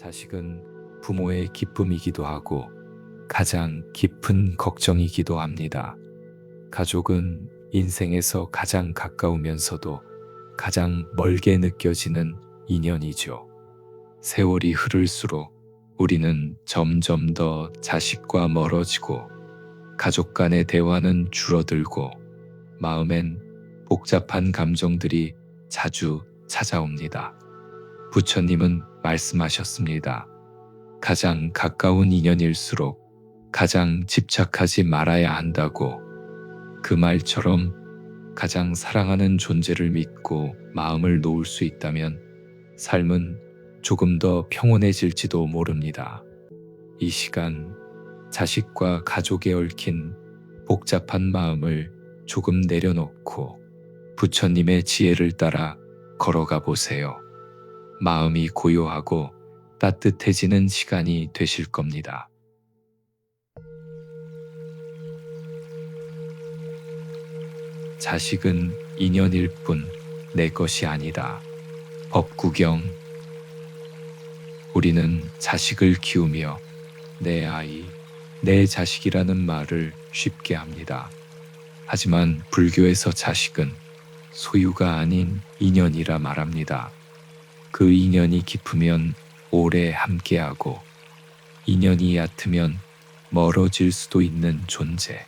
자식은 부모의 기쁨이기도 하고 가장 깊은 걱정이기도 합니다. 가족은 인생에서 가장 가까우면서도 가장 멀게 느껴지는 인연이죠. 세월이 흐를수록 우리는 점점 더 자식과 멀어지고 가족 간의 대화는 줄어들고 마음엔 복잡한 감정들이 자주 찾아옵니다. 부처님은 말씀하셨습니다. 가장 가까운 인연일수록 가장 집착하지 말아야 한다고. 그 말처럼 가장 사랑하는 존재를 믿고 마음을 놓을 수 있다면 삶은 조금 더 평온해질지도 모릅니다. 이 시간 자식과 가족에 얽힌 복잡한 마음을 조금 내려놓고 부처님의 지혜를 따라 걸어가 보세요. 마음이 고요하고 따뜻해지는 시간이 되실 겁니다. 자식은 인연일 뿐 내 것이 아니다. 법구경. 우리는 자식을 키우며 내 아이, 내 자식이라는 말을 쉽게 합니다. 하지만 불교에서 자식은 소유가 아닌 인연이라 말합니다. 그 인연이 깊으면 오래 함께하고 인연이 얕으면 멀어질 수도 있는 존재.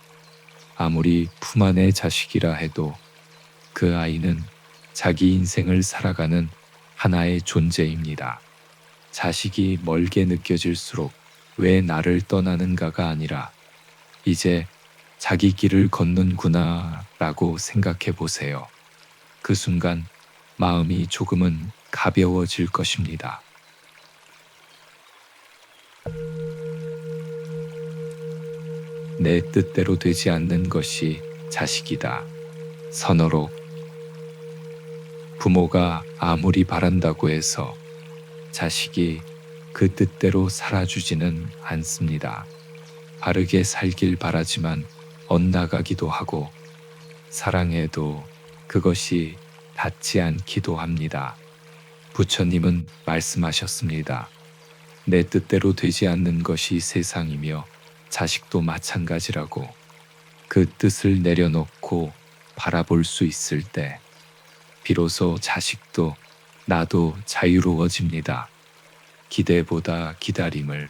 아무리 품 안의 자식이라 해도 그 아이는 자기 인생을 살아가는 하나의 존재입니다. 자식이 멀게 느껴질수록 왜 나를 떠나는가가 아니라 이제 자기 길을 걷는구나 라고 생각해 보세요. 그 순간 마음이 조금은 가벼워질 것입니다. 내 뜻대로 되지 않는 것이 자식이다. 선어록. 부모가 아무리 바란다고 해서 자식이 그 뜻대로 살아주지는 않습니다. 바르게 살길 바라지만 엇나가기도 하고 사랑해도 그것이 닿지 않기도 합니다. 부처님은 말씀하셨습니다. 내 뜻대로 되지 않는 것이 세상이며 자식도 마찬가지라고. 그 뜻을 내려놓고 바라볼 수 있을 때 비로소 자식도 나도 자유로워집니다. 기대보다 기다림을,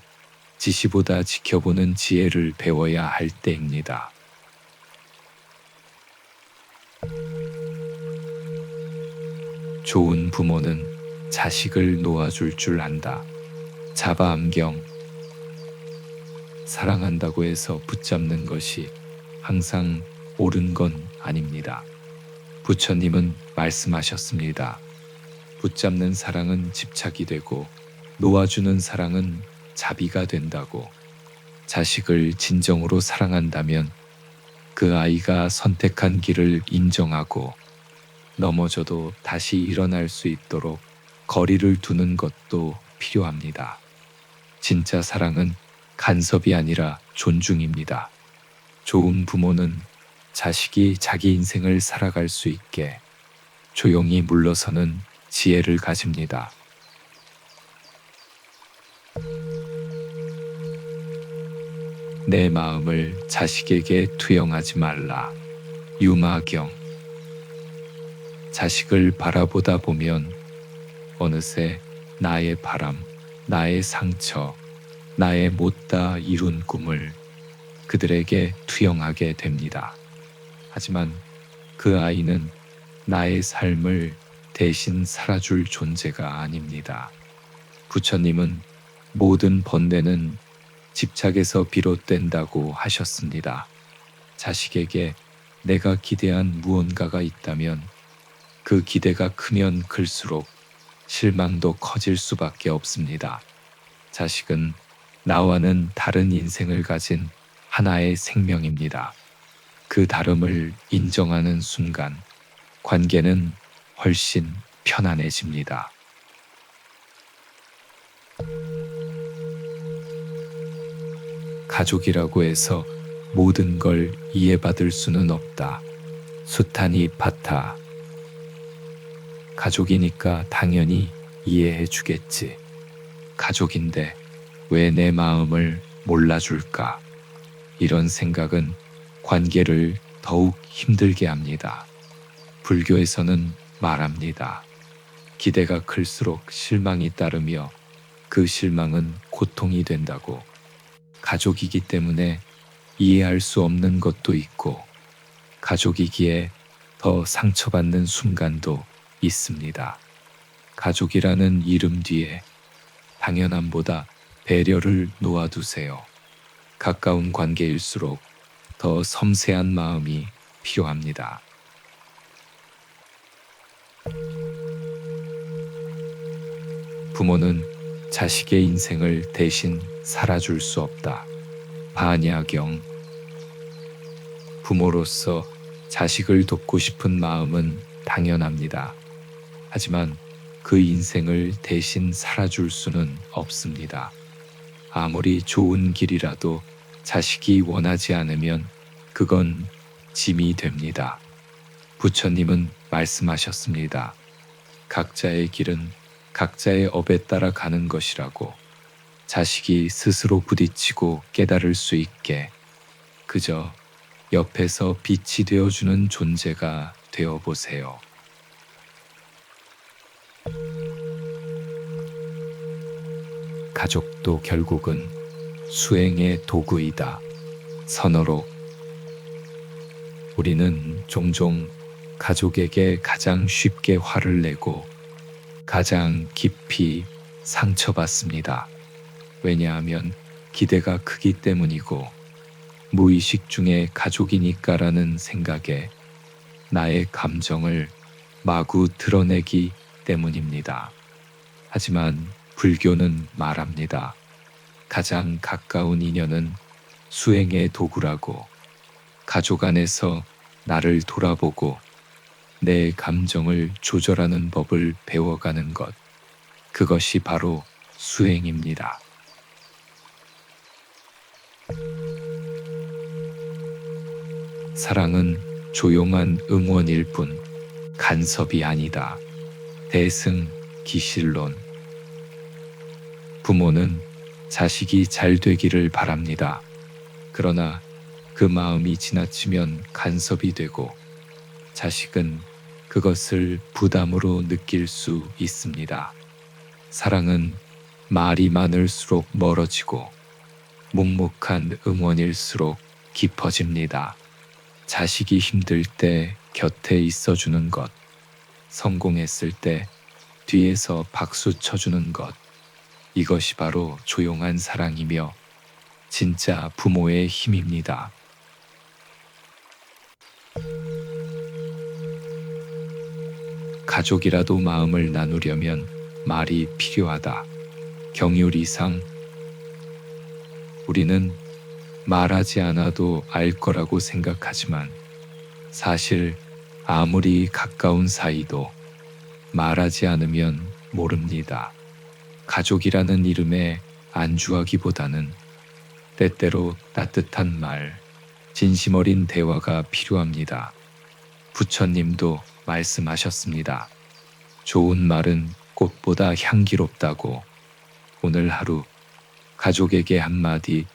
지시보다 지켜보는 지혜를 배워야 할 때입니다. 좋은 부모는 자식을 놓아줄 줄 안다. 자바암경. 사랑한다고 해서 붙잡는 것이 항상 옳은 건 아닙니다. 부처님은 말씀하셨습니다. 붙잡는 사랑은 집착이 되고 놓아주는 사랑은 자비가 된다고. 자식을 진정으로 사랑한다면 그 아이가 선택한 길을 인정하고 넘어져도 다시 일어날 수 있도록 거리를 두는 것도 필요합니다. 진짜 사랑은 간섭이 아니라 존중입니다. 좋은 부모는 자식이 자기 인생을 살아갈 수 있게 조용히 물러서는 지혜를 가집니다. 내 마음을 자식에게 투영하지 말라. 유마경. 자식을 바라보다 보면 어느새 나의 바람, 나의 상처, 나의 못다 이룬 꿈을 그들에게 투영하게 됩니다. 하지만 그 아이는 나의 삶을 대신 살아줄 존재가 아닙니다. 부처님은 모든 번뇌는 집착에서 비롯된다고 하셨습니다. 자식에게 내가 기대한 무언가가 있다면 그 기대가 크면 클수록 실망도 커질 수밖에 없습니다. 자식은 나와는 다른 인생을 가진 하나의 생명입니다. 그 다름을 인정하는 순간 관계는 훨씬 편안해집니다. 가족이라고 해서 모든 걸 이해받을 수는 없다. 수타니 파타. 가족이니까 당연히 이해해 주겠지. 가족인데 왜 내 마음을 몰라줄까? 이런 생각은 관계를 더욱 힘들게 합니다. 불교에서는 말합니다. 기대가 클수록 실망이 따르며 그 실망은 고통이 된다고. 가족이기 때문에 이해할 수 없는 것도 있고 가족이기에 더 상처받는 순간도 있습니다. 가족이라는 이름 뒤에 당연함보다 배려를 놓아두세요. 가까운 관계일수록 더 섬세한 마음이 필요합니다. 부모는 자식의 인생을 대신 살아줄 수 없다. 반야경. 부모로서 자식을 돕고 싶은 마음은 당연합니다. 하지만 그 인생을 대신 살아줄 수는 없습니다. 아무리 좋은 길이라도 자식이 원하지 않으면 그건 짐이 됩니다. 부처님은 말씀하셨습니다. 각자의 길은 각자의 업에 따라 가는 것이라고. 자식이 스스로 부딪히고 깨달을 수 있게 그저 옆에서 빛이 되어주는 존재가 되어보세요. 가족도 결국은 수행의 도구이다. 선어록. 우리는 종종 가족에게 가장 쉽게 화를 내고 가장 깊이 상처받습니다. 왜냐하면 기대가 크기 때문이고 무의식 중에 가족이니까라는 생각에 나의 감정을 마구 드러내기 때문입니다. 하지만 불교는 말합니다. 가장 가까운 인연은 수행의 도구라고. 가족 안에서 나를 돌아보고 내 감정을 조절하는 법을 배워가는 것. 그것이 바로 수행입니다. 사랑은 조용한 응원일 뿐 간섭이 아니다. 대승 기실론. 부모는 자식이 잘 되기를 바랍니다. 그러나 그 마음이 지나치면 간섭이 되고 자식은 그것을 부담으로 느낄 수 있습니다. 사랑은 말이 많을수록 멀어지고 묵묵한 응원일수록 깊어집니다. 자식이 힘들 때 곁에 있어주는 것, 성공했을 때 뒤에서 박수 쳐주는 것, 이것이 바로 조용한 사랑이며 진짜 부모의 힘입니다. 가족이라도 마음을 나누려면 말이 필요하다. 경율이상. 우리는 말하지 않아도 알 거라고 생각하지만 사실 아무리 가까운 사이도 말하지 않으면 모릅니다. 가족이라는 이름에 안주하기보다는 때때로 따뜻한 말, 진심 어린 대화가 필요합니다. 부처님도 말씀하셨습니다. 좋은 말은 꽃보다 향기롭다고. 오늘 하루 가족에게 한마디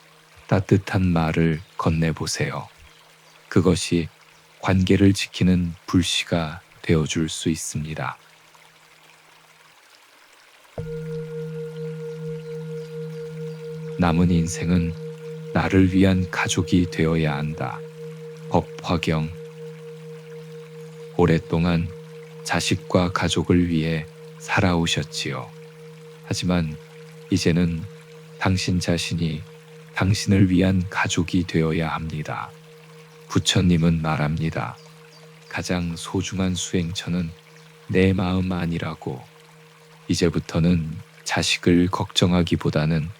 따뜻한 말을 건네보세요. 그것이 관계를 지키는 불씨가 되어줄 수 있습니다. 남은 인생은 나를 위한 가족이 되어야 한다. 법화경. 오랫동안 자식과 가족을 위해 살아오셨지요. 하지만 이제는 당신 자신이 당신을 위한 가족이 되어야 합니다. 부처님은 말합니다. 가장 소중한 수행처는 내 마음 아니라고. 이제부터는 자식을 걱정하기보다는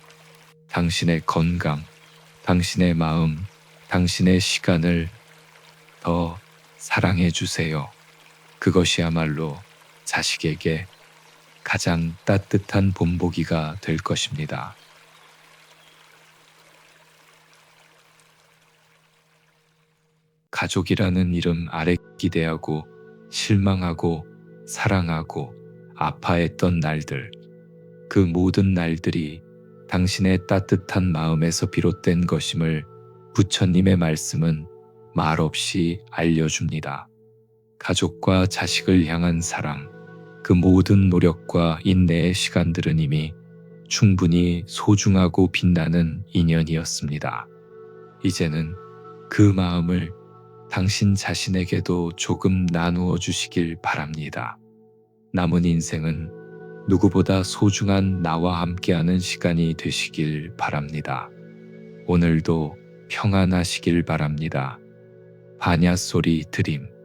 당신의 건강, 당신의 마음, 당신의 시간을 더 사랑해 주세요. 그것이야말로 자식에게 가장 따뜻한 본보기가 될 것입니다. 가족이라는 이름 아래 기대하고 실망하고 사랑하고 아파했던 날들. 그 모든 날들이 당신의 따뜻한 마음에서 비롯된 것임을 부처님의 말씀은 말없이 알려줍니다. 가족과 자식을 향한 사랑, 그 모든 노력과 인내의 시간들은 이미 충분히 소중하고 빛나는 인연이었습니다. 이제는 그 마음을 당신 자신에게도 조금 나누어 주시길 바랍니다. 남은 인생은 누구보다 소중한 나와 함께하는 시간이 되시길 바랍니다. 오늘도 평안하시길 바랍니다. 반야소리 드림.